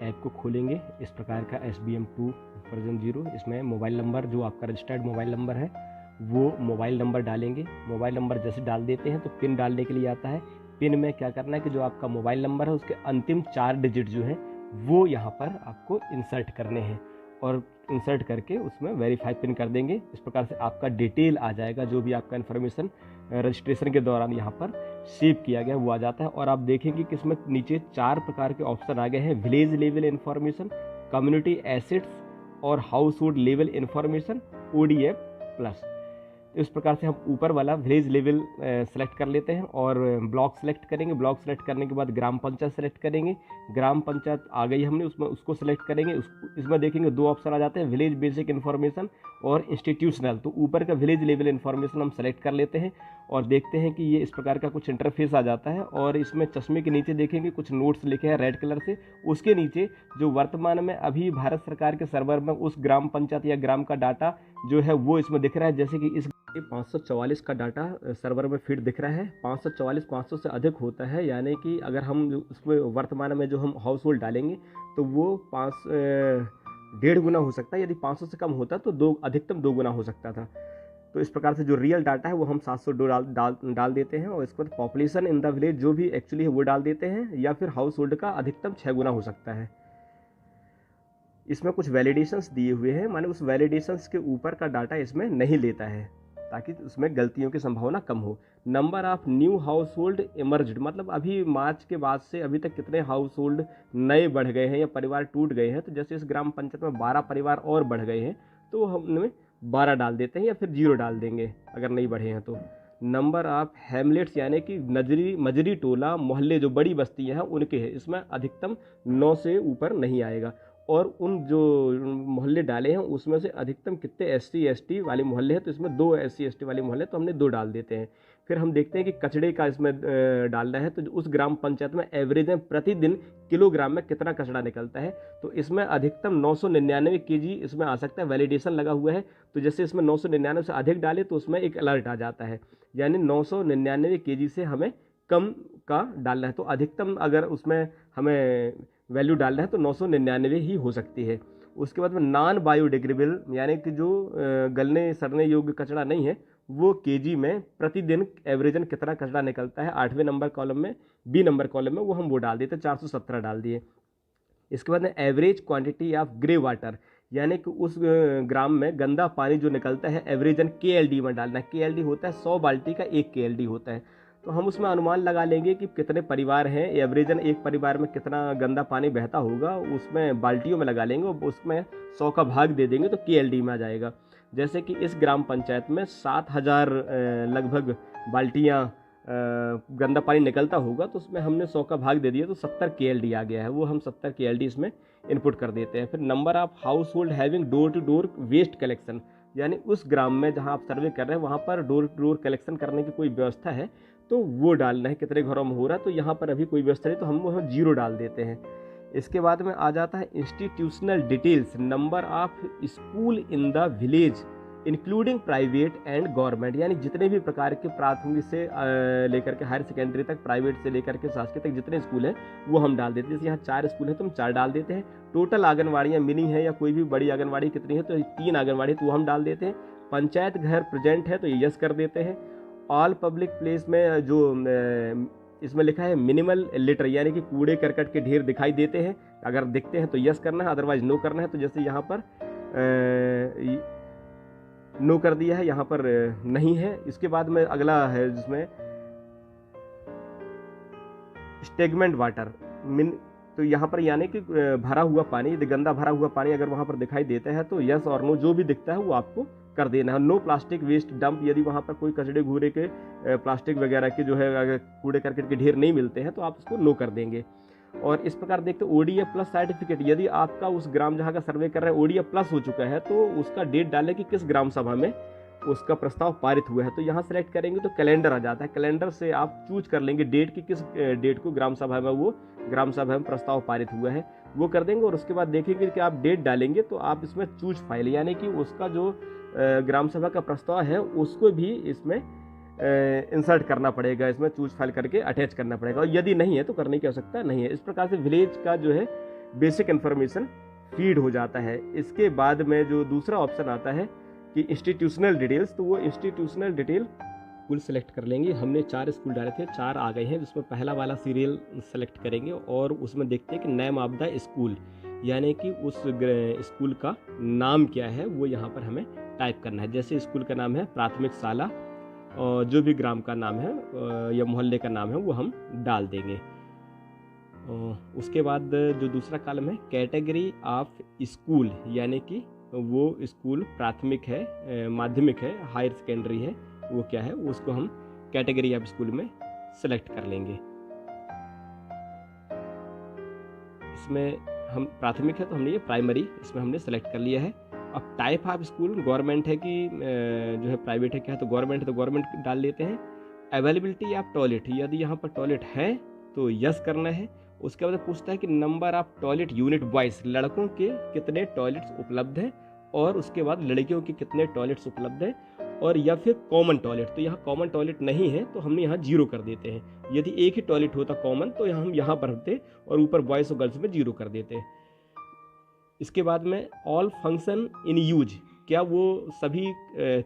App को खोलेंगे, इस प्रकार का SBM2 वर्जन 0। इसमें मोबाइल नंबर जो आपका रजिस्टर्ड मोबाइल नंबर है वो मोबाइल नंबर डालेंगे। मोबाइल नंबर जैसे डाल देते हैं तो पिन डालने के लिए आता है। पिन में क्या करना है कि जो आपका मोबाइल नंबर है उसके अंतिम 4 डिजिट जो है वो यहाँ पर आपको इंसर्ट करने हैं और इंसर्ट करके उसमें वेरीफाई पिन कर देंगे। इस प्रकार से आपका डिटेल आ जाएगा, जो भी आपका इन्फॉर्मेशन रजिस्ट्रेशन के दौरान यहाँ पर सेव किया गया वो आ जाता है। और आप देखेंगे कि इसमें नीचे 4 प्रकार के ऑप्शन आ गए हैं, village level information, community assets और household level information, ODF plus. इस प्रकार से हम ऊपर वाला विलेज लेवल सेलेक्ट कर लेते हैं और ब्लॉक सेलेक्ट करेंगे। ब्लॉक सेलेक्ट करने के बाद ग्राम पंचायत सेलेक्ट करेंगे। ग्राम पंचायत आ गई हमने, उसमें उसको सेलेक्ट करेंगे। इसमें देखेंगे 2 ऑप्शन आ जाते हैं, विलेज बेसिक इन्फॉर्मेशन और इंस्टीट्यूशनल। तो ऊपर का विलेज लेवल इन्फॉर्मेशन हम सेलेक्ट कर लेते हैं और देखते हैं कि ये इस प्रकार का कुछ इंटरफेस आ जाता है। और इसमें चश्मे के नीचे देखेंगे कुछ नोट्स लिखे हैं रेड कलर से। उसके नीचे जो वर्तमान में अभी भारत सरकार के सर्वर में उस ग्राम पंचायत या ग्राम का डाटा जो है वो इसमें दिख रहा है। जैसे कि इस 544 का डाटा सर्वर में फीड दिख रहा है। 544 500 से अधिक होता है, यानी कि अगर हम उसमें वर्तमान में जो हम हाउस होल्ड डालेंगे तो वो 1.5 गुना हो सकता है। यदि 500 से कम होता तो अधिकतम 2 गुना हो सकता था। तो इस प्रकार से जो रियल डाटा है वो हम 702 डाल देते हैं और इसके बाद पॉपुलेशन इन द विलेज जो भी एक्चुअली है वो डाल देते हैं, या फिर हाउस होल्ड का अधिकतम 6 गुना हो सकता है। इसमें कुछ वैलिडेशंस दिए हुए हैं, माने उस वैलिडेशंस के ऊपर का डाटा इसमें नहीं लेता है ताकि उसमें गलतियों की संभावना कम हो। Number of new house hold emerged, मतलब अभी मार्च के बाद से अभी तक कितने हाउस होल्ड नए बढ़ गए हैं या परिवार टूट गए हैं। तो जैसे इस ग्राम पंचायत में 12 परिवार और बढ़ गए हैं तो हम 12 डाल देते हैं या फिर 0 डाल देंगे अगर नहीं बढ़े हैं तो। नंबर ऑफ हैमलेट्स यानी कि मजरी टोला मोहल्ले जो बड़ी बस्तियाँ हैं उनके हैं, इसमें अधिकतम 9 से ऊपर नहीं आएगा। और उन जो मोहल्ले डाले हैं उसमें से अधिकतम कितने SC ST वाले मोहल्ले हैं, तो इसमें 2 SC ST वाले मोहल्ले तो हमने 2 डाल देते हैं। फिर हम देखते हैं कि कचड़े का इसमें डालना है, तो उस ग्राम पंचायत में एवरेज में प्रतिदिन किलोग्राम में कितना कचड़ा निकलता है। तो इसमें अधिकतम 999 kg इसमें आ सकता है, वैलिडेशन लगा हुआ है। तो जैसे इसमें 999 से अधिक डाले तो उसमें एक अलर्ट आ जाता है, यानी 999 kg से हमें कम का डालना है। तो अधिकतम अगर उसमें हमें वैल्यू डालना है तो 999 ही हो सकती है। उसके बाद में नॉन बायोडिग्रेडेबल यानी कि जो गलने सड़ने योग्य कचरा नहीं है वो केजी में प्रतिदिन एवरेजन कितना कचरा निकलता है 8वें नंबर कॉलम में, बी नंबर कॉलम में वो हम वो डाल देते, 417 डाल दिए। इसके बाद में average quantity of grey water यानी कि उस ग्राम में गंदा पानी जो निकलता है एवरेजन KLD में डालना है। KLD होता है 100 बाल्टी का 1 KLD होता है। तो हम उसमें अनुमान लगा लेंगे कि कितने परिवार हैं, एवरेजन एक परिवार में कितना गंदा पानी बहता होगा, उसमें बाल्टियों में लगा लेंगे और उसमें 100 का भाग दे देंगे तो KLD में आ जाएगा। जैसे कि इस ग्राम पंचायत में 7000 लगभग बाल्टियाँ गंदा पानी निकलता होगा, तो उसमें हमने 100 का भाग दे दिया तो 70 KLD आ गया है, वो हम 70 KLD इसमें इनपुट कर देते हैं। फिर number of household having door to door waste collection, यानी उस ग्राम में जहाँ आप सर्वे कर रहे हैं वहाँ पर डोर टू डोर कलेक्शन करने की कोई व्यवस्था है तो वो डालना है, कितने घरों में हो रहा है। तो यहाँ पर अभी कोई व्यवस्था नहीं तो हम वहाँ 0 डाल देते हैं। इसके बाद में आ जाता है institutional details, number of school in the village including private and government, यानी जितने भी प्रकार के प्राथमिक से लेकर के हायर सेकेंडरी तक, प्राइवेट से लेकर के शासकीय तक जितने स्कूल हैं वो हम डाल देते हैं। जैसे यहाँ 4 स्कूल हैं तो हम 4 डाल देते हैं। टोटल आंगनवाड़ियाँ मिनी है या कोई भी बड़ी आंगनवाड़ी कितनी है तो 3 आंगनवाड़ी तो वो हम डाल देते हैं। पंचायत घर प्रेजेंट है तो ये यस कर देते हैं। ऑल पब्लिक प्लेस में जो इसमें लिखा है मिनिमल लिटर यानी कि कूड़े करकट के ढेर दिखाई देते हैं, अगर दिखते हैं तो यस करना है, अदरवाइज नो करना है। तो जैसे यहाँ पर नो कर दिया है, यहाँ पर नहीं है। इसके बाद में अगला है जिसमें स्टेगमेंट वाटर तो यहाँ पर यानी कि भरा हुआ पानी, यदि गंदा भरा हुआ पानी अगर वहाँ पर दिखाई देता है तो यस और नो जो भी दिखता है वो आपको कर देना है। नो प्लास्टिक वेस्ट डंप, यदि वहाँ पर कोई कचड़े घूरे के प्लास्टिक वगैरह के जो है अगर कूड़े करकट के ढेर नहीं मिलते हैं तो आप उसको नो कर देंगे। और इस प्रकार देखते ODF प्लस सर्टिफिकेट, यदि आपका उस ग्राम जहाँ का सर्वे कर रहे हैं ODF प्लस हो चुका है तो उसका डेट डालें कि किस ग्राम सभा में उसका प्रस्ताव पारित हुआ है। तो यहाँ सेलेक्ट करेंगे तो कैलेंडर आ जाता है, कैलेंडर से आप चूज कर लेंगे डेट की, किस डेट को ग्राम सभा में वो ग्राम सभा में प्रस्ताव पारित हुआ है वो कर देंगे। और उसके बाद देखेंगे कि आप डेट डालेंगे तो आप इसमें चूज फाइल यानी कि उसका जो ग्राम सभा का प्रस्ताव है उसको भी इसमें इंसर्ट करना पड़ेगा, इसमें चूज फाइल करके अटैच करना पड़ेगा। और यदि नहीं है तो करने की आवश्यकता नहीं है। इस प्रकार से विलेज का जो है बेसिक इन्फॉर्मेशन फीड हो जाता है। इसके बाद में जो दूसरा ऑप्शन आता है कि इंस्टीट्यूशनल डिटेल्स, तो वो इंस्टीट्यूशनल डिटेल स्कूल सेलेक्ट कर लेंगे। हमने 4 स्कूल डाले थे, 4 आ गए हैं, जिसमें पहला वाला सीरियल सेलेक्ट करेंगे और उसमें देखते हैं कि नेम ऑफ द स्कूल, यानी कि उस स्कूल का नाम क्या है वो यहाँ पर हमें टाइप करना है। जैसे स्कूल का नाम है प्राथमिक शाला, और जो भी ग्राम का नाम है या मोहल्ले का नाम है वो हम डाल देंगे। उसके बाद जो दूसरा कॉलम है कैटेगरी ऑफ स्कूल, यानी कि वो स्कूल प्राथमिक है, माध्यमिक है, हायर सेकेंडरी है, वो क्या है उसको हम कैटेगरी ऑफ स्कूल में सेलेक्ट कर लेंगे। इसमें हम प्राथमिक है तो हमने ये प्राइमरी इसमें हमने सेलेक्ट कर लिया है। अब टाइप ऑफ स्कूल गवर्नमेंट है कि जो है प्राइवेट है, क्या है तो गवर्नमेंट है तो गवर्नमेंट डाल लेते हैं। अवेलेबिलिटी ऑफ टॉयलेट, यदि यहाँ पर टॉयलेट है तो यस करना है। उसके बाद पूछता है कि number of toilet unit boys, लड़कों के कितने टॉयलेट्स उपलब्ध हैं, और उसके बाद लड़कियों के कितने टॉयलेट्स उपलब्ध हैं, और या फिर कॉमन टॉयलेट, तो यहाँ कॉमन टॉयलेट नहीं है तो हमने यहाँ 0 कर देते हैं। यदि एक ही टॉयलेट होता कॉमन तो हम यहाँ पर भरते और ऊपर बॉयज़ और गर्ल्स में 0 कर देते। इसके बाद में ऑल फंक्शन इन यूज, क्या वो सभी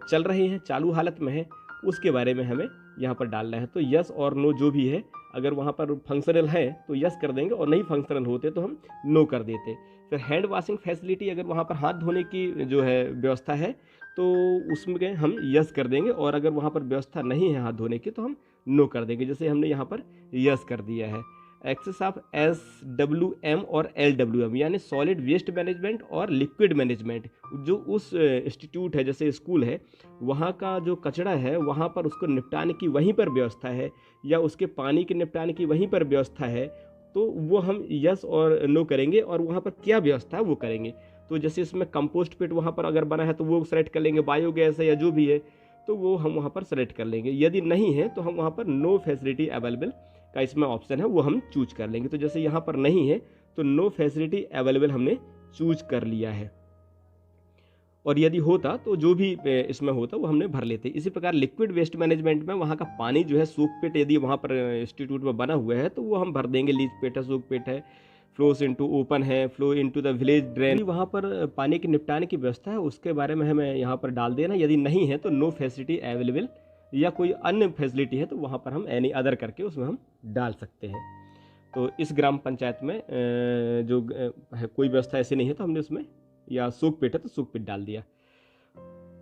चल रहे हैं, चालू हालत में है, उसके बारे में हमें यहाँ पर डालना है। तो यस और नो जो भी है, अगर वहाँ पर फंक्शनल है तो यस कर देंगे और नहीं फंक्शनल होते तो हम नो कर देते। फिर हैंड वॉशिंग फैसिलिटी, अगर वहाँ पर हाथ धोने की जो है व्यवस्था है तो उसमें हम यस कर देंगे, और अगर वहाँ पर व्यवस्था नहीं है हाथ धोने की तो हम नो कर देंगे, जैसे हमने यहाँ पर यस कर दिया है। एक्सेस ऑफ SWM और LWM, यानी सॉलिड वेस्ट मैनेजमेंट और लिक्विड मैनेजमेंट, जो उस इंस्टीट्यूट है जैसे स्कूल है वहाँ का जो कचरा है वहाँ पर उसको निपटाने की वहीं पर व्यवस्था है, या उसके पानी के निपटाने की वहीं पर व्यवस्था है, तो वो हम यस और नो करेंगे, और वहाँ पर क्या व्यवस्था है वो करेंगे। तो जैसे इसमें कंपोस्ट पिट वहाँ पर अगर बना है तो वो सेलेक्ट कर लेंगे, बायोगैस है या जो भी है तो वो हम वहाँ पर सेलेक्ट कर लेंगे। यदि नहीं है तो हम वहाँ पर नो फैसिलिटी अवेलेबल का इसमें ऑप्शन है वो हम चूज कर लेंगे। तो जैसे यहाँ पर नहीं है तो नो फैसिलिटी अवेलेबल हमने चूज कर लिया है, और यदि होता तो जो भी इसमें होता वो हमने भर लेते। इसी प्रकार लिक्विड वेस्ट मैनेजमेंट में वहाँ का पानी जो है सूख पिट यदि वहाँ पर इंस्टीट्यूट में बना हुआ है तो वो हम भर देंगे। लीच पिट है, सूख पिट है, फ्लोस इनटू ओपन है, flow into the village drain, वहाँ पर पानी के निपटाने की व्यवस्था है उसके बारे में हमें यहाँ पर डाल देना। यदि नहीं है तो नो फैसिलिटी अवेलेबल, या कोई अन्य फैसिलिटी है तो वहाँ पर हम एनी अदर करके उसमें हम डाल सकते हैं। तो इस ग्राम पंचायत में जो है कोई व्यवस्था ऐसी नहीं है तो हमने उसमें या सूख पिट है तो सूख पिट डाल दिया।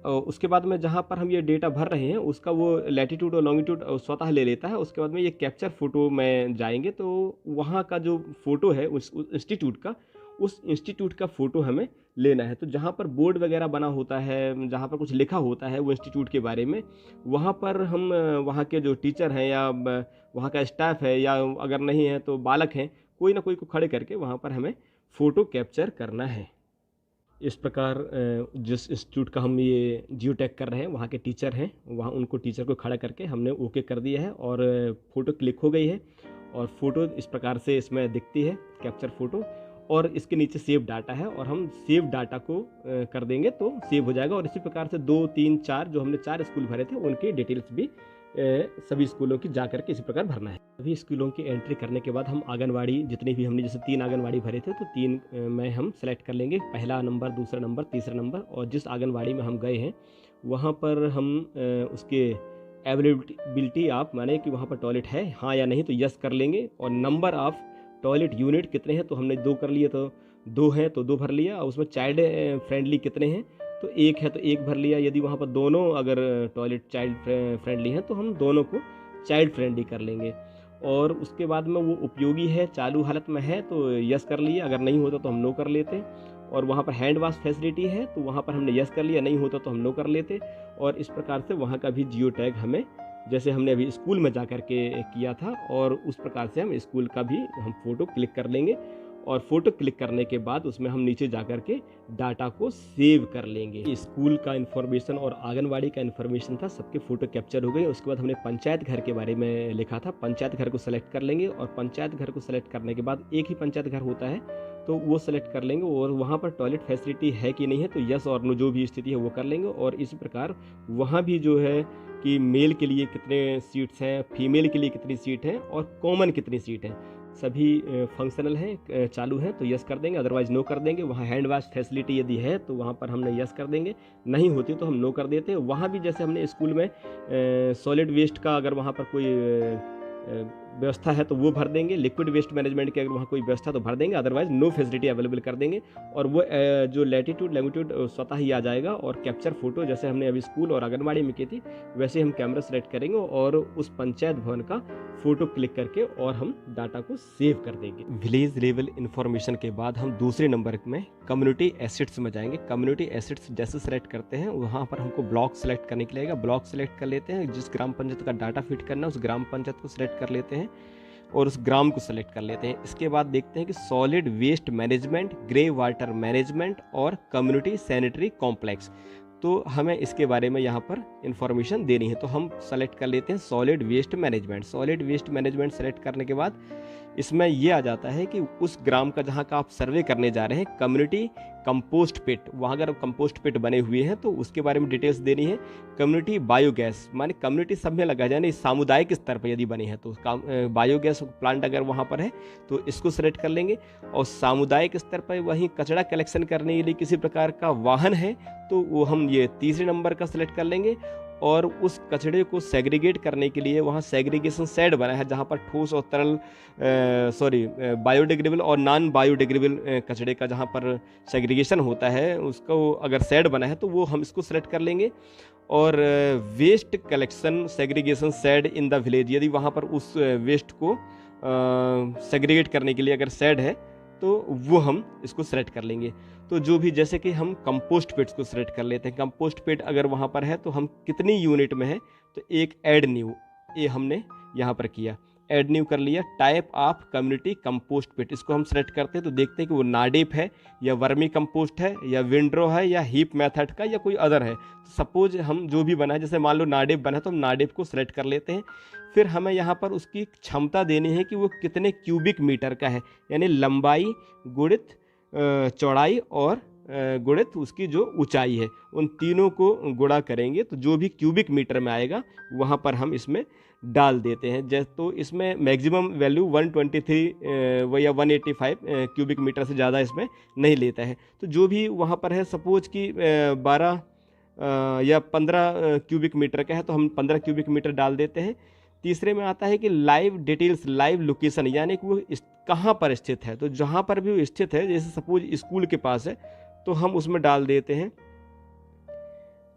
और उसके बाद में जहाँ पर हम ये डेटा भर रहे हैं उसका वो लैटिट्यूड और लॉन्गिट्यूड स्वतः ले लेता है। उसके बाद में ये कैप्चर फ़ोटो में जाएंगे तो वहाँ का जो फ़ोटो है उस इंस्टीट्यूट का, उस इंस्टीट्यूट का फ़ोटो हमें लेना है। तो जहाँ पर बोर्ड वगैरह बना होता है, जहाँ पर कुछ लिखा होता है वो इंस्टीट्यूट के बारे में, वहाँ पर हम वहाँ के जो टीचर हैं या वहाँ का स्टाफ है, या अगर नहीं है तो बालक हैं, कोई ना कोई को खड़े करके वहाँ पर हमें फ़ोटो कैप्चर करना है। इस प्रकार जिस इंस्टीट्यूट का हम ये जियो टैग कर रहे हैं वहाँ के टीचर हैं, वहाँ उनको टीचर को खड़ा करके हमने ओके कर दिया है और फ़ोटो क्लिक हो गई है। और फ़ोटो इस प्रकार से इसमें दिखती है, कैप्चर फ़ोटो, और इसके नीचे सेव डाटा है, और हम सेव डाटा को कर देंगे तो सेव हो जाएगा। और इसी प्रकार से 2, 3, 4 जो हमने 4 स्कूल भरे थे उनकी डिटेल्स भी सभी स्कूलों की जा करके इसी प्रकार भरना है। सभी स्कूलों की एंट्री करने के बाद हम आंगनवाड़ी जितनी भी हमने जैसे 3 आंगनवाड़ी भरे थे तो 3 में हम सेलेक्ट कर लेंगे, पहला नंबर, दूसरा नंबर, तीसरा नंबर। और जिस आंगनवाड़ी में हम गए हैं वहाँ पर हम उसके अवेलेबिलिटी ऑफ, माने कि वहाँ पर टॉयलेट है हाँ या नहीं तो यस कर लेंगे। और नंबर ऑफ़ टॉयलेट यूनिट कितने हैं तो हमने 2 कर लिए, तो 2 हैं तो 2 भर लिया। और उसमें चाइल्ड फ्रेंडली कितने हैं तो 1 है तो 1 भर लिया। यदि वहाँ पर दोनों अगर टॉयलेट चाइल्ड फ्रेंडली हैं तो हम दोनों को चाइल्ड फ्रेंडली कर लेंगे। और उसके बाद में वो उपयोगी है, चालू हालत में है तो यस कर लिए, अगर नहीं होता तो हम नो कर लेते। और वहाँ पर हैंड वॉश फैसिलिटी है तो वहाँ पर हमने यस कर लिया, नहीं होता तो हम नो कर लेते। और इस प्रकार से वहाँ का भी जियो टैग हमें, जैसे हमने अभी स्कूल में जा कर के किया था, और उस प्रकार से हम स्कूल का भी हम फ़ोटो क्लिक कर लेंगे। और फ़ोटो क्लिक करने के बाद उसमें हम नीचे जा कर के डाटा को सेव कर लेंगे। स्कूल का इन्फॉर्मेशन और आंगनवाड़ी का इन्फॉर्मेशन था, सबके फ़ोटो कैप्चर हो गए। उसके बाद हमने पंचायत घर के बारे में लिखा था, पंचायत घर को सेलेक्ट कर लेंगे। और पंचायत घर को सेलेक्ट करने के बाद एक ही पंचायत घर होता है तो वो सेलेक्ट कर लेंगे। और वहाँ पर टॉयलेट फैसिलिटी है कि नहीं है तो यस और नो जो भी स्थिति है वो कर लेंगे। और इसी प्रकार वहाँ भी जो है कि मेल के लिए कितने सीट्स हैं, फीमेल के लिए कितनी सीट है और कॉमन कितनी सीट है, सभी फंक्शनल हैं, चालू हैं तो यस कर देंगे, अदरवाइज़ नो कर देंगे। वहाँ हैंड वॉश फैसिलिटी यदि है तो वहाँ पर हमने यस कर देंगे, नहीं होती तो हम नो कर देते हैं। वहाँ भी जैसे हमने स्कूल में सॉलिड वेस्ट का अगर वहाँ पर कोई व्यवस्था है तो वो भर देंगे, लिक्विड वेस्ट मैनेजमेंट की अगर वहाँ कोई व्यवस्था तो भर देंगे, अदरवाइज नो फैसिलिटी अवेलेबल कर देंगे। और वो जो लैटिट्यूड लैंगिट्यूड स्वतः ही आ जाएगा, और कैप्चर फोटो जैसे हमने अभी स्कूल और आंगनबाड़ी में की थी वैसे हम कैमरा सेलेक्ट करेंगे और उस पंचायत भवन का फोटो क्लिक करके और हम डाटा को सेव कर देंगे। विलेज लेवल इंफॉर्मेशन के बाद हम दूसरे नंबर में कम्युनिटी एसेट्स में जाएंगे। कम्युनिटी एसेट्स जैसे सेलेक्ट करते हैं वहाँ पर हमको ब्लॉक सेलेक्ट करने के लिए ब्लॉक सेलेक्ट कर लेते हैं, जिस ग्राम पंचायत का डाटा फिट करना है उस ग्राम पंचायत को सिलेक्ट कर लेते हैं और उस ग्राम को सेलेक्ट कर लेते हैं। इसके बाद देखते हैं कि solid waste management, grey water management और कम्युनिटी सैनिटरी कॉम्प्लेक्स, तो हमें इसके बारे में यहाँ पर इंफॉर्मेशन देनी है। तो हम सेलेक्ट कर लेते हैं solid waste management. Solid waste management select करने के बाद इसमें ये आ जाता है कि उस ग्राम का जहाँ का आप सर्वे करने जा रहे हैं, कम्युनिटी कंपोस्ट पिट, वहाँ अगर कंपोस्ट पिट बने हुए हैं तो उसके बारे में डिटेल्स देनी है। कम्युनिटी बायोगैस, माने कम्युनिटी सब में लगा जाए, सामुदायिक स्तर पर यदि बने हैं तो बायोगैस प्लांट अगर वहाँ पर है तो इसको सेलेक्ट कर लेंगे। और सामुदायिक स्तर पर वहीं कचरा कलेक्शन करने के लिए किसी प्रकार का वाहन है तो वो हम ये तीसरे नंबर का सेलेक्ट कर लेंगे। और उस कचरे को सेग्रीगेट करने के लिए वहाँ सेग्रीगेशन शेड बना है, जहाँ पर ठोस और तरल बायोडिग्रेडेबल और नॉन बायोडिग्रेडेबल कचरे का जहाँ पर सेग्रीगेशन होता है उसको अगर शेड बना है तो वो हम इसको सेलेक्ट कर लेंगे। और waste collection segregation shed in the village, यदि वहाँ पर उस वेस्ट को सेग्रीगेट करने के लिए अगर शेड है तो वो हम इसको सेलेक्ट कर लेंगे। तो जो भी जैसे कि हम कंपोस्ट पिट्स को सेलेक्ट कर लेते हैं, कंपोस्ट पिट अगर वहाँ पर है तो हम कितनी यूनिट में है तो एक ऐड न्यू, ये हमने यहाँ पर किया, ऐड न्यू कर लिया। Type of community compost pit, इसको हम सेलेक्ट करते हैं तो देखते हैं कि वो नाडेप है या वर्मी कंपोस्ट है या विंड्रो है या हीप मेथड का या कोई अदर है। तो सपोज हम जो भी बना है, जैसे मान लो नाडेप बना है तो हम नाडेप को सेलेक्ट कर लेते हैं। फिर हमें यहाँ पर उसकी क्षमता देनी है कि वो कितने क्यूबिक मीटर का है, यानी लंबाई गुणित चौड़ाई और गुणित उसकी जो ऊंचाई है, उन तीनों को गुणा करेंगे तो जो भी क्यूबिक मीटर में आएगा वहाँ पर हम इसमें डाल देते हैं। जैसे तो इसमें मैक्सिमम वैल्यू 123 या 185 क्यूबिक मीटर से ज़्यादा इसमें नहीं लेता है। तो जो भी वहाँ पर है, सपोज कि 12 या 15 क्यूबिक मीटर का है तो हम 15 क्यूबिक मीटर डाल देते हैं। तीसरे में आता है कि लाइव डिटेल्स, लाइव लोकेशन, यानी कि वो कहाँ पर स्थित है। तो जहाँ पर भी वो स्थित है, जैसे सपोज स्कूल के पास है तो हम उसमें डाल देते हैं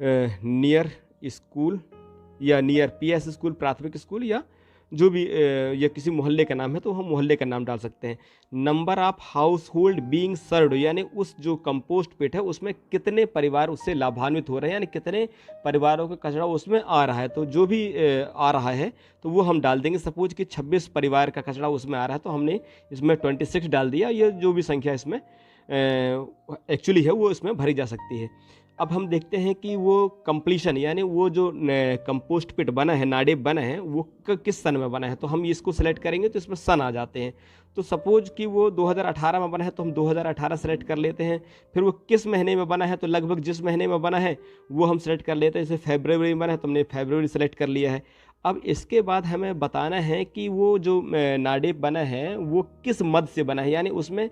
नियर स्कूल या नियर पीएस स्कूल, प्राथमिक स्कूल, या जो भी या किसी मोहल्ले का नाम है तो हम मोहल्ले का नाम डाल सकते हैं। Number of house hold being served, यानी उस जो कंपोस्ट पिट है उसमें कितने परिवार उससे लाभान्वित हो रहे हैं, यानी कितने परिवारों का कचरा उसमें आ रहा है। तो जो भी आ रहा है तो वो हम डाल देंगे। सपोज कि 26 परिवार का कचरा उसमें आ रहा है तो हमने इसमें 26 डाल दिया। ये जो भी संख्या इसमें एक्चुअली है वो इसमें भरी जा सकती है। अब हम देखते हैं कि वो कंप्लीशन, यानी वो जो कंपोस्ट पिट बना है, नाडेप बना है, वो किस सन में बना है। तो हम इसको सेलेक्ट करेंगे तो इसमें सन आ जाते हैं। तो सपोज कि वो 2018 में बना है तो हम 2018 सेलेक्ट कर लेते हैं। फिर वो किस महीने में बना है तो लगभग जिस महीने में बना है वो हम सेलेक्ट कर लेते हैं। जैसे फरवरी में बना है तो हमने फरवरी सेलेक्ट कर लिया है। अब इसके बाद हमें बताना है कि वो जो नाडेप बना है वो किस मद से बना है, यानी उसमें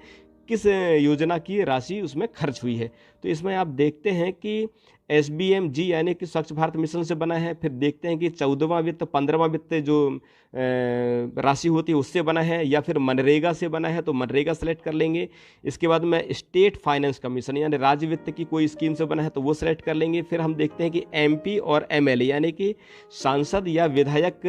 किस योजना की राशि उसमें खर्च हुई है। तो इसमें आप देखते हैं कि SBMG यानी कि स्वच्छ भारत मिशन से बना है। फिर देखते हैं कि 14वां वित्त 15वां वित्त जो राशि होती है उससे बना है, या फिर मनरेगा से बना है तो मनरेगा सेलेक्ट कर लेंगे। इसके बाद में स्टेट फाइनेंस कमीशन यानी राज्य वित्त की कोई स्कीम से बना है तो वो सेलेक्ट कर लेंगे। फिर हम देखते हैं कि MP और MLA यानी कि सांसद या विधायक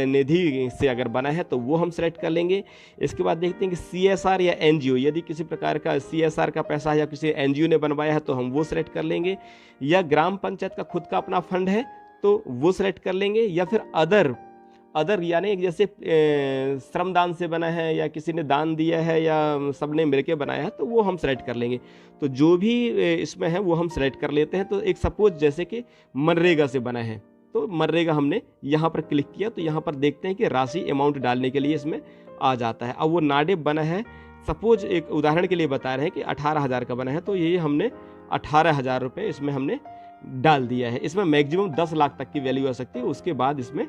निधि से अगर बना है तो वो हम सेलेक्ट कर लेंगे। इसके बाद देखते हैं कि CSR या NGO, यदि किसी प्रकार का CSR का पैसा या किसी NGO ने बनवाया है तो हम वो सेलेक्ट कर लेंगे। या ग्राम पंचायत का खुद का अपना फंड है तो वो सेलेक्ट कर लेंगे। या फिर अदर यानी जैसे श्रमदान से बना है या किसी ने दान दिया है या सबने मिलके बनाया है तो वो हम सेलेक्ट कर लेंगे। तो जो भी इसमें है वो हम सेलेक्ट कर लेते हैं। तो एक सपोज जैसे कि मनरेगा से बना है तो मनरेगा हमने यहाँ पर क्लिक किया तो यहाँ पर देखते हैं कि राशि अमाउंट डालने के लिए इसमें आ जाता है। अब वो नाडेप बना है, सपोज एक उदाहरण के लिए बता रहे हैं कि 18,000 का बना है तो ये हमने 18,000 रुपये इसमें हमने डाल दिया है। इसमें मैक्सिमम 10 लाख तक की वैल्यू आ सकती है, उसके बाद इसमें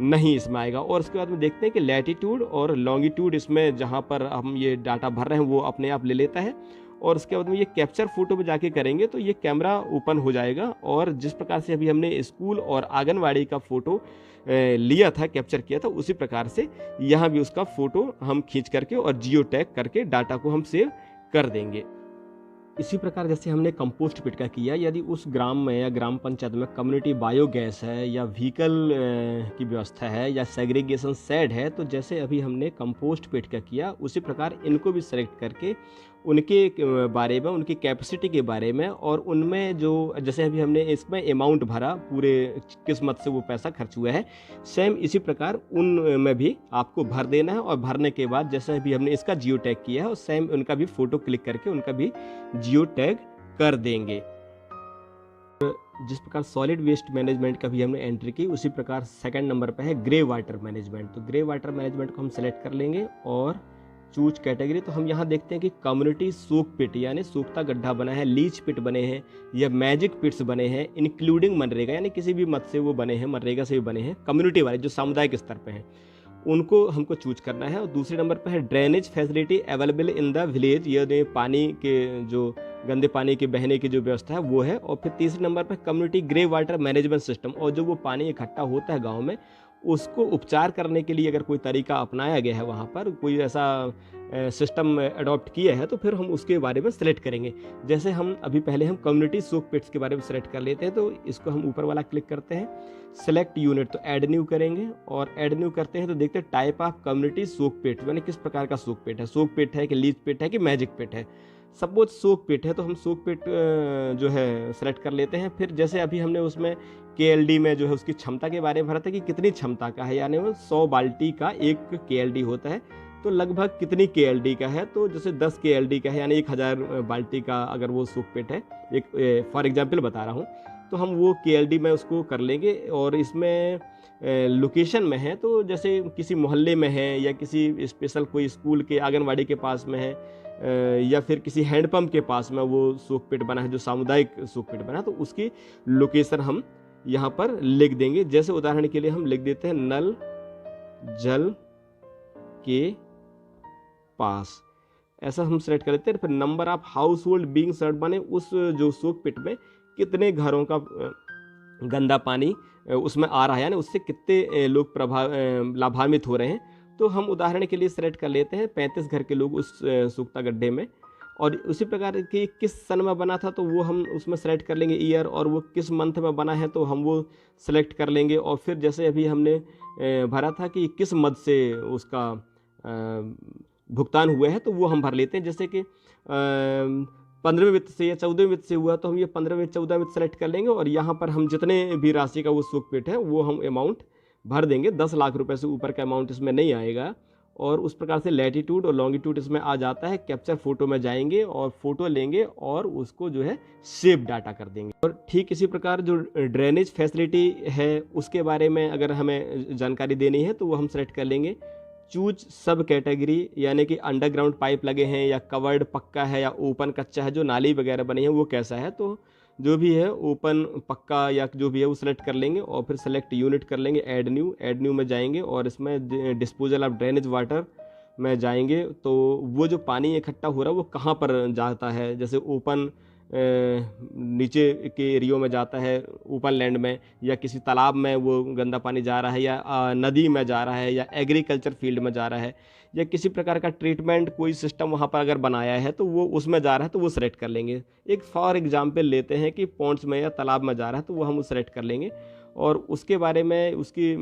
नहीं इसमें आएगा। और उसके बाद में देखते हैं कि लैटिट्यूड और लॉन्गिट्यूड इसमें जहाँ पर हम ये डाटा भर रहे हैं वो अपने आप ले लेता है। और उसके बाद में ये कैप्चर फोटो में जाके करेंगे तो ये कैमरा ओपन हो जाएगा, और जिस प्रकार से अभी हमने स्कूल और आंगनवाड़ी का फ़ोटो लिया था, कैप्चर किया था, उसी प्रकार से यहाँ भी उसका फ़ोटो हम खींच करके और जियो टैग करके डाटा को हम सेव कर देंगे। इसी प्रकार जैसे हमने कंपोस्ट पिट का किया, यदि उस ग्राम में या ग्राम पंचायत में कम्युनिटी बायोगैस है या व्हीकल की व्यवस्था है या सेग्रीगेशन शेड है, तो जैसे अभी हमने कंपोस्ट पिट का किया उसी प्रकार इनको भी सेलेक्ट करके उनके बारे में, उनकी कैपेसिटी के बारे में, और उनमें जो जैसे अभी हमने इसमें अमाउंट भरा, पूरे किस्मत से वो पैसा खर्च हुआ है, सेम इसी प्रकार उन में भी आपको भर देना है। और भरने के बाद जैसे अभी हमने इसका जियो टैग किया है और सेम उनका भी फ़ोटो क्लिक करके उनका भी जियो टैग कर देंगे। जिस प्रकार सॉलिड वेस्ट मैनेजमेंट का भी हमने एंट्री की, उसी प्रकार सेकंड नंबर पे है ग्रे वाटर मैनेजमेंट। तो ग्रे वाटर मैनेजमेंट को हम सेलेक्ट कर लेंगे और चूज कैटेगरी। तो हम यहाँ देखते हैं कि कम्युनिटी सूख पिट यानी सूखता गड्ढा बना है, लीच पिट बने हैं या मैजिक पिट्स बने हैं, इंक्लूडिंग मनरेगा यानी किसी भी मद से वो बने हैं, मनरेगा से भी बने हैं, कम्युनिटी वाले जो सामुदायिक स्तर पे हैं उनको हमको चूज करना है। और दूसरे नंबर पर है drainage facility available in the village, ये पानी के जो गंदे पानी के बहने की जो व्यवस्था है वो है। और फिर तीसरे नंबर पर community grey water management system, और जो वो पानी इकट्ठा होता है गांव में उसको उपचार करने के लिए अगर कोई तरीका अपनाया गया है, वहाँ पर कोई ऐसा सिस्टम अडॉप्ट किया है, तो फिर हम उसके बारे में सेलेक्ट करेंगे। जैसे हम अभी पहले हम कम्युनिटी सूख पिट्स के बारे में सेलेक्ट कर लेते हैं, तो इसको हम ऊपर वाला क्लिक करते हैं, सेलेक्ट यूनिट, तो ऐड न्यू करेंगे। और ऐड न्यू करते हैं तो देखते हैं टाइप ऑफ कम्युनिटी सूख पिट, यानी किस प्रकार का सूख पिट है, सूख पिट है कि लीच पिट है कि मैजिक पिट है। सपोज सूख पिट है तो हम सूख पिट जो है सेलेक्ट कर लेते हैं। फिर जैसे अभी हमने उसमें KLD में जो है उसकी क्षमता के बारे में भरा था कि कितनी क्षमता का है, यानी वो 100 बाल्टी का एक KLD होता है, तो लगभग कितनी KLD का है, तो जैसे 10 KLD का है यानी 1000 बाल्टी का अगर वो सूख पिट है, एक फॉर एग्जांपल बता रहा हूँ, तो हम वो KLD में उसको कर लेंगे। और इसमें लोकेशन में है तो जैसे किसी मोहल्ले में है या किसी स्पेशल कोई स्कूल के आंगनवाड़ी के पास में है, या फिर किसी हैंडपंप के पास में वो सूख पिट बना है, जो सामुदायिक सूख पिट बना है, तो उसकी लोकेशन हम यहाँ पर लिख देंगे। जैसे उदाहरण के लिए हम लिख देते हैं नल जल के पास, ऐसा हम सेलेक्ट कर लेते हैं। फिर number of house hold being served, माने उस जो सूख पिट में कितने घरों का गंदा पानी उसमें आ रहा है, यानी उससे कितने लोग लाभान्वित हो रहे हैं। तो हम उदाहरण के लिए सेलेक्ट कर लेते हैं 35 घर के लोग उस सूखता गड्ढे में। और उसी प्रकार की किस सन में बना था तो वो हम उसमें सेलेक्ट कर लेंगे ईयर, और वो किस मंथ में बना है तो हम वो सेलेक्ट कर लेंगे। और फिर जैसे अभी हमने भरा था कि किस मद से उसका भुगतान हुआ है तो वो हम भर लेते हैं। जैसे कि 15वें वित्त से या 14वें वित्त से हुआ तो हम ये 15वें 14वें वित्त सेलेक्ट कर लेंगे, और यहाँ पर हम जितने भी राशि का वो सूख पिट है वो हम अमाउंट भर देंगे। 10 लाख रुपए से ऊपर का अमाउंट इसमें नहीं आएगा। और उस प्रकार से लैटिट्यूड और लॉन्गिट्यूड इसमें आ जाता है। कैप्चर फोटो में जाएंगे और फोटो लेंगे और उसको जो है सेव डाटा कर देंगे। और ठीक इसी प्रकार जो ड्रेनेज फैसिलिटी है उसके बारे में अगर हमें जानकारी देनी है तो वो हम सेलेक्ट कर लेंगे चूज सब कैटेगरी, यानी कि अंडरग्राउंड पाइप लगे हैं या कवर्ड पक्का है या ओपन कच्चा है, जो नाली वगैरह बनी है वो कैसा है। तो जो भी है ओपन पक्का या जो भी है वो सेलेक्ट कर लेंगे और फिर सेलेक्ट यूनिट कर लेंगे, ऐड न्यू में जाएंगे और इसमें डिस्पोजल ऑफ ड्रेनेज वाटर में जाएंगे। तो वो जो पानी इकट्ठा हो रहा है वो कहाँ पर जाता है, जैसे ओपन नीचे के एरियो में जाता है, ओपन लैंड में, या किसी तालाब में वो गंदा पानी जा रहा है, या नदी में जा रहा है, या एग्रीकल्चर फील्ड में जा रहा है, या किसी प्रकार का ट्रीटमेंट कोई सिस्टम वहाँ पर अगर बनाया है तो वो उसमें जा रहा है तो वो सेलेक्ट कर लेंगे। एक फॉर एग्जांपल लेते हैं कि पॉन्ड्स में या तालाब में जा रहा है तो वो हम सेलेक्ट कर लेंगे। और उसके बारे में उसकी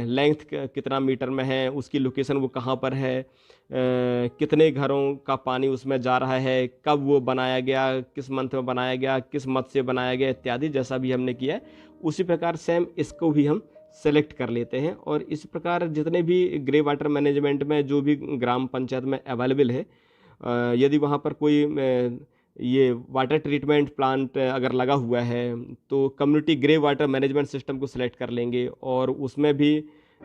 लेंथ कितना मीटर में है, उसकी लोकेशन वो कहाँ पर है, कितने घरों का पानी उसमें जा रहा है, कब वो बनाया गया, किस मंथ में बनाया गया, किस मत से बनाया गया इत्यादि, जैसा भी हमने किया है उसी प्रकार सेम इसको भी हम सेलेक्ट कर लेते हैं। और इस प्रकार जितने भी ग्रे वाटर मैनेजमेंट में जो भी ग्राम पंचायत में अवेलेबल है, यदि वहाँ पर कोई ये वाटर ट्रीटमेंट प्लांट अगर लगा हुआ है तो community grey water management system को सिलेक्ट कर लेंगे और उसमें भी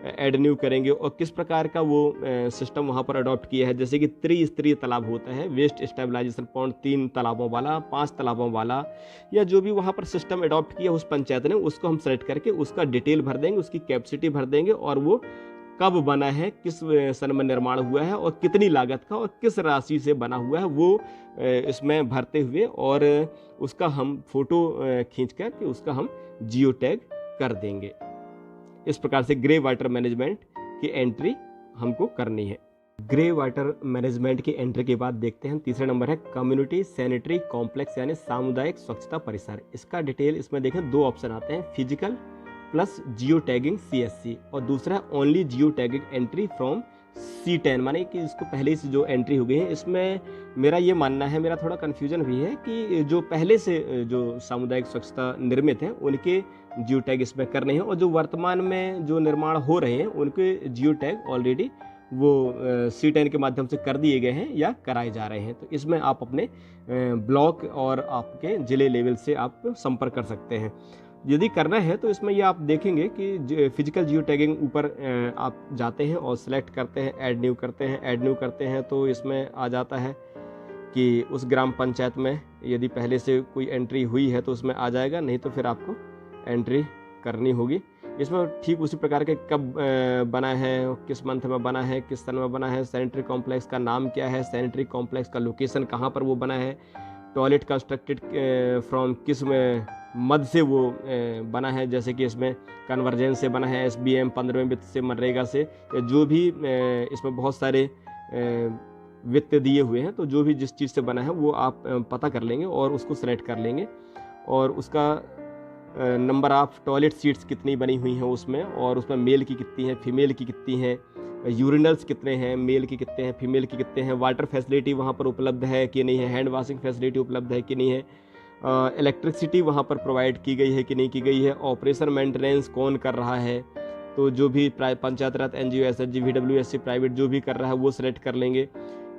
ऐड न्यू करेंगे और किस प्रकार का वो सिस्टम वहाँ पर अडॉप्ट किया है। जैसे कि त्रिस्तरीय तालाब होता है, वेस्ट स्टेबलाइजेशन पॉइंट 3 तालाबों वाला, 5 तालाबों वाला, या जो भी वहाँ पर सिस्टम अडॉप्ट किया उस पंचायत ने, उसको हम सेलेक्ट करके उसका डिटेल भर देंगे, उसकी कैपेसिटी भर देंगे और वो कब बना है, किस सन में निर्माण हुआ है और कितनी लागत का और किस राशि से बना हुआ है वो इसमें भरते हुए, और उसका हम फोटो खींच कर के उसका हम जियो टैग कर देंगे। इस प्रकार से ग्रे वाटर मैनेजमेंट की एंट्री हमको करनी है। ग्रे वाटर मैनेजमेंट की एंट्री के बाद देखते हैं तीसरा नंबर है कम्युनिटी सैनिटरी कॉम्प्लेक्स यानी सामुदायिक स्वच्छता परिसर। इसका डिटेल इसमें देखें 2 ऑप्शन आते हैं, physical plus geo tagging CSC, और दूसरा only geo tagging entry from C10, माने कि इसको पहले से जो एंट्री हो गई है। इसमें मेरा ये मानना है, मेरा थोड़ा कन्फ्यूजन भी है कि जो पहले से जो सामुदायिक स्वच्छता निर्मित हैं उनके जियो टैग इसमें करने हैं, और जो वर्तमान में जो निर्माण हो रहे हैं उनके जियो टैग ऑलरेडी वो C10 के माध्यम से कर दिए गए हैं या कराए जा रहे हैं। तो इसमें आप अपने ब्लॉक और आपके ज़िले लेवल से आप संपर्क कर सकते हैं। यदि करना है तो इसमें ये आप देखेंगे कि फिजिकल जियो टैगिंग ऊपर आप जाते हैं और सिलेक्ट करते हैं, ऐड न्यू करते हैं, ऐड न्यू करते हैं, तो इसमें आ जाता है कि उस ग्राम पंचायत में यदि पहले से कोई एंट्री हुई है तो उसमें आ जाएगा, नहीं तो फिर आपको एंट्री करनी होगी। इसमें ठीक उसी प्रकार के कब बना है, किस मंथ में बना है, किस सन में बना है, सैनिटरी कॉम्प्लेक्स का नाम क्या है, सैनिटरी कॉम्प्लेक्स का लोकेशन कहाँ पर वो बना है, टॉयलेट कंस्ट्रक्टेड फ्रॉम किस मद से वो बना है, जैसे कि इसमें कन्वर्जेंस से बना है, SBM 15वें वित्त से, मनरेगा से, जो भी इसमें बहुत सारे वित्त दिए हुए हैं, तो जो भी जिस चीज़ से बना है वो आप पता कर लेंगे और उसको सेलेक्ट कर लेंगे, और उसका नंबर ऑफ टॉयलेट सीट्स कितनी बनी हुई हैं उसमें, और उसमें मेल की कितनी है, फीमेल की कितनी है, यूरिनल्स कितने हैं, मेल की कितने हैं, फीमेल की कितने हैं, वाटर फैसिलिटी वहाँ पर उपलब्ध है कि नहीं है, हैंड वॉशिंग फैसिलिटी उपलब्ध है कि नहीं है, इलेक्ट्रिसिटी वहाँ पर प्रोवाइड की गई है कि नहीं की गई है, ऑपरेशन मेंटेनेंस कौन कर रहा है, तो जो भी पंचायत राज NGO SHG VWSC प्राइवेट जो भी कर रहा है वो सेलेक्ट कर लेंगे।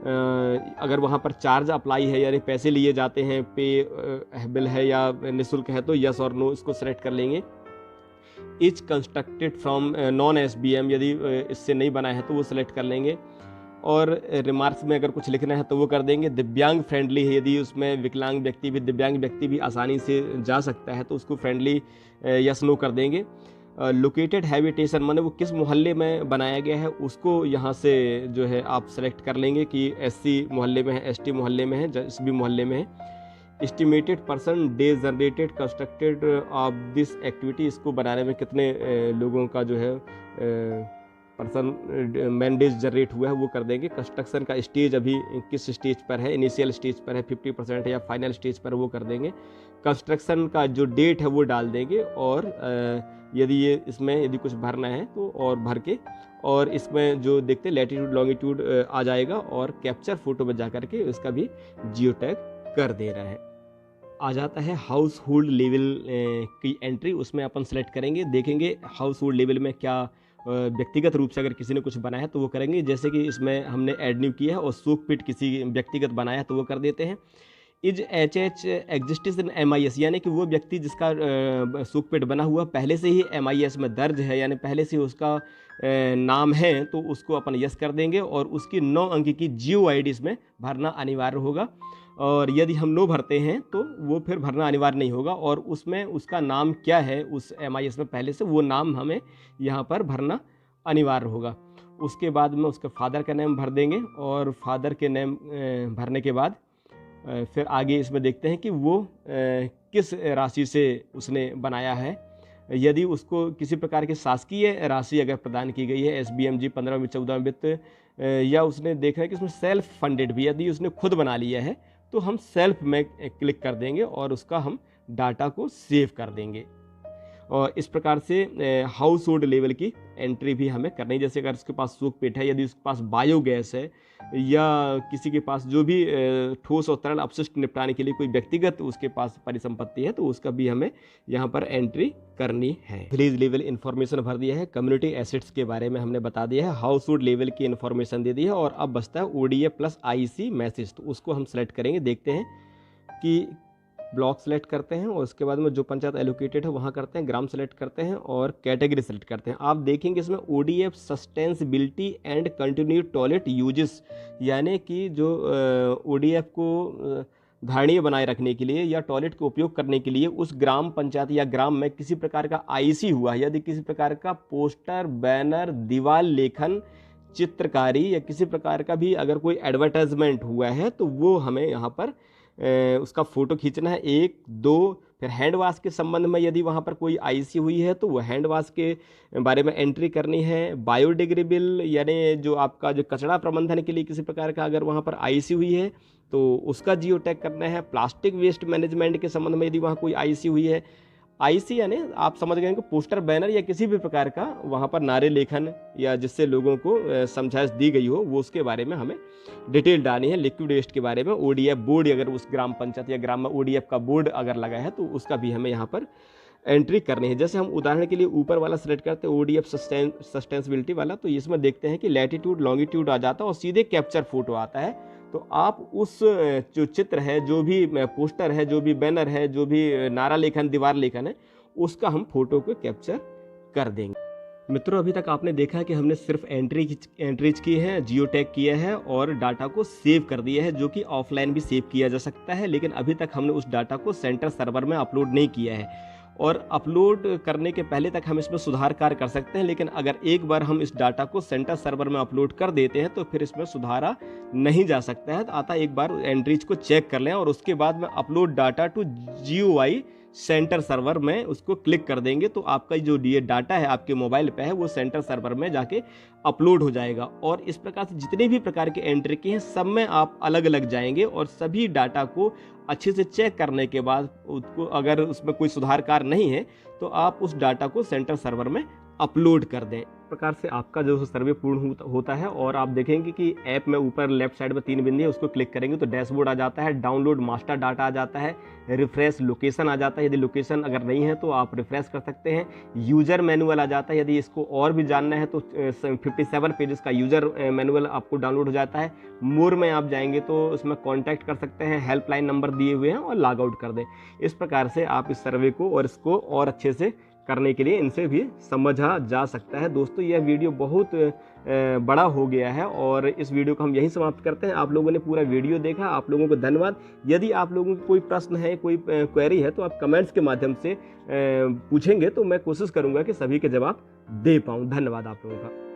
अगर वहाँ पर चार्ज अप्लाई है यानी पैसे लिए जाते हैं, पे बिल है या निःशुल्क है, तो यस और नो इसको सेलेक्ट कर लेंगे। Etch constructed from non SBM, यदि इससे नहीं बना है तो वो सेलेक्ट कर लेंगे, और रिमार्क्स में अगर कुछ लिखना है तो वो कर देंगे। दिव्यांग फ्रेंडली है, यदि उसमें विकलांग व्यक्ति भी, दिव्यांग व्यक्ति भी आसानी से जा सकता है तो उसको फ्रेंडली यस नो कर देंगे। लोकेटेड हैबिटेशन माने वो किस मोहल्ले में बनाया गया है उसको यहाँ से जो है आप सेलेक्ट कर लेंगे कि SC मोहल्ले में है, ST मोहल्ले में है, जिस भी मोहल्ले में है। Estimated person days generated constructed of this activity, इसको बनाने में कितने लोगों का जो है पर्सन मैन डेज जनरेट हुआ है वो कर देंगे। कंस्ट्रक्शन का स्टेज अभी किस स्टेज पर है, इनिशियल स्टेज पर है, 50% है या फाइनल स्टेज पर, वो कर देंगे। कंस्ट्रक्शन का जो डेट है वो डाल देंगे, और यदि ये इसमें यदि कुछ भरना है तो और भर के, और इसमें जो देखते हैं लैटिट्यूड लॉन्गिट्यूड आ जाएगा, और कैप्चर फोटो में जा करके इसका भी जियो टैग कर दे रहा है। आ जाता है हाउस होल्ड लेवल की एंट्री, उसमें अपन सेलेक्ट करेंगे, देखेंगे हाउस होल्ड लेवल में क्या व्यक्तिगत रूप से अगर किसी ने कुछ बनाया है तो वो करेंगे। जैसे कि इसमें हमने ऐड न्यू किया है और सूख पिट किसी व्यक्तिगत बनाया है तो वो कर देते हैं। इज HH एग्जिस्टिस इन MIS, यानी कि वो व्यक्ति जिसका सूख पिट बना हुआ पहले से ही MIS में दर्ज है, यानी पहले से उसका नाम है, तो उसको अपन यस कर देंगे, और उसकी 9 अंक की जियो ID इसमें भरना अनिवार्य होगा। और यदि हम नो भरते हैं तो वो फिर भरना अनिवार्य नहीं होगा, और उसमें उसका नाम क्या है उस MIS में पहले से, वो नाम हमें यहाँ पर भरना अनिवार्य होगा। उसके बाद में उसके फादर का नेम भर देंगे, और फादर के नेम भरने के बाद फिर आगे इसमें देखते हैं कि वो किस राशि से उसने बनाया है। यदि उसको किसी प्रकार की शासकीय राशि अगर प्रदान की गई है, SBMG 15वें 14वें वित्त, या उसने देखा है कि उसमें सेल्फ फंडेड भी, यदि उसने खुद बना लिया है तो हम सेल्फ में क्लिक कर देंगे और उसका हम डाटा को सेव कर देंगे। और इस प्रकार से हाउस होल्ड लेवल की एंट्री भी हमें करनी है। जैसे अगर उसके पास सूख पेट है, यदि उसके पास बायोगैस है, या किसी के पास जो भी ठोस और तरल अपशिष्ट निपटाने के लिए कोई व्यक्तिगत उसके पास परिसंपत्ति है, तो उसका भी हमें यहाँ पर एंट्री करनी है। विलेज लेवल इन्फॉर्मेशन भर दिया है, कम्युनिटी एसेट्स के बारे में हमने बता दिया है, हाउस होल्ड लेवल की इन्फॉर्मेशन दे दी है, और अब बचता है ODA प्लस IC मैसेज, तो उसको हम सेलेक्ट करेंगे। देखते हैं कि ब्लॉक सेलेक्ट करते हैं और उसके बाद में जो पंचायत एलोकेटेड है वहाँ करते हैं, ग्राम सेलेक्ट करते हैं और कैटेगरी सेलेक्ट करते हैं। आप देखेंगे इसमें ODF sustainability and continue toilet uses, यानी कि जो ODF को धारणीय बनाए रखने के लिए या टॉयलेट का उपयोग करने के लिए उस ग्राम पंचायत या ग्राम में किसी प्रकार का IC हुआ है, यदि किसी प्रकार का पोस्टर, बैनर, दीवार लेखन, चित्रकारी या किसी प्रकार का भी अगर कोई एडवर्टाइजमेंट हुआ है तो वो हमें यहाँ पर उसका फ़ोटो खींचना है। 1, 2, फिर हैंड वाश के संबंध में यदि वहाँ पर कोई IC हुई है तो वो हैंड वाश के बारे में एंट्री करनी है। बायोडिग्रेडेबल यानी जो आपका जो कचरा प्रबंधन के लिए किसी प्रकार का अगर वहाँ पर IC हुई है तो उसका जियो टैग करना है। प्लास्टिक वेस्ट मैनेजमेंट के संबंध में यदि वहाँ कोई IC हुई है, IC यानी आप समझ गए कि पोस्टर, बैनर या किसी भी प्रकार का वहाँ पर नारे लेखन या जिससे लोगों को समझाइश दी गई हो वो उसके बारे में हमें डिटेल डालनी है। लिक्विड वेस्ट के बारे में ODF बोर्ड, अगर उस ग्राम पंचायत या ग्राम में ODF का बोर्ड अगर लगा है तो उसका भी हमें यहाँ पर एंट्री करनी है। जैसे हम उदाहरण के लिए ऊपर वाला सेलेक्ट करते हैं ODF सस्टेनेबिलिटी वाला, तो इसमें देखते हैं कि लैटिट्यूड, लॉन्गिट्यूड आ जाता है और सीधे कैप्चर फोटो आता है। तो आप उस जो चित्र है, जो भी पोस्टर है, जो भी बैनर है, जो भी नारा लेखन, दीवार लेखन है, उसका हम फोटो को कैप्चर कर देंगे। मित्रों, अभी तक आपने देखा कि हमने सिर्फ एंट्रीज की है, जियो टैग किया है और डाटा को सेव कर दिया है, जो कि ऑफलाइन भी सेव किया जा सकता है, लेकिन अभी तक हमने उस डाटा को सेंटर सर्वर में अपलोड नहीं किया है। और अपलोड करने के पहले तक हम इसमें सुधार कार्य कर सकते हैं, लेकिन अगर एक बार हम इस डाटा को सेंटर सर्वर में अपलोड कर देते हैं तो फिर इसमें सुधारा नहीं जा सकता है। अतः एक बार एंट्रीज को चेक कर लें और उसके बाद में upload data to GUI centre server में उसको क्लिक कर देंगे तो आपका जो ये डाटा है आपके मोबाइल पे है वो सेंटर सर्वर में जाके अपलोड हो जाएगा। और इस प्रकार से जितने भी प्रकार के एंट्री के हैं सब में आप अलग अलग जाएंगे और सभी डाटा को अच्छे से चेक करने के बाद उसको अगर उसमें कोई सुधार कार्य नहीं है तो आप उस डाटा को सेंटर सर्वर में अपलोड कर दें। इस प्रकार से आपका जो सर्वे पूर्ण होता है और आप देखेंगे कि ऐप में ऊपर लेफ्ट साइड में 3 बिंदु है, उसको क्लिक करेंगे तो डैशबोर्ड आ जाता है, डाउनलोड मास्टर डाटा आ जाता है, रिफ्रेश लोकेशन आ जाता है। यदि लोकेशन अगर नहीं है तो आप रिफ्रेश कर सकते हैं। यूजर मैनुअल आ जाता है, यदि इसको और भी जानना है तो 57 पेजेस का यूजर मैनुअल आपको डाउनलोड हो जाता है। मोर में आप जाएंगे तो उसमें कॉन्टैक्ट कर सकते हैं, हेल्पलाइन नंबर दिए हुए हैं और लॉग आउट कर दें। इस प्रकार से आप इस सर्वे को और इसको और अच्छे से करने के लिए इनसे भी समझा जा सकता है। दोस्तों, यह वीडियो बहुत बड़ा हो गया है और इस वीडियो को हम यहीं समाप्त करते हैं। आप लोगों ने पूरा वीडियो देखा, आप लोगों को धन्यवाद। यदि आप लोगों को कोई प्रश्न है, कोई क्वेरी है तो आप कमेंट्स के माध्यम से पूछेंगे तो मैं कोशिश करूंगा कि सभी के जवाब दे पाऊँ। धन्यवाद आप लोगों का।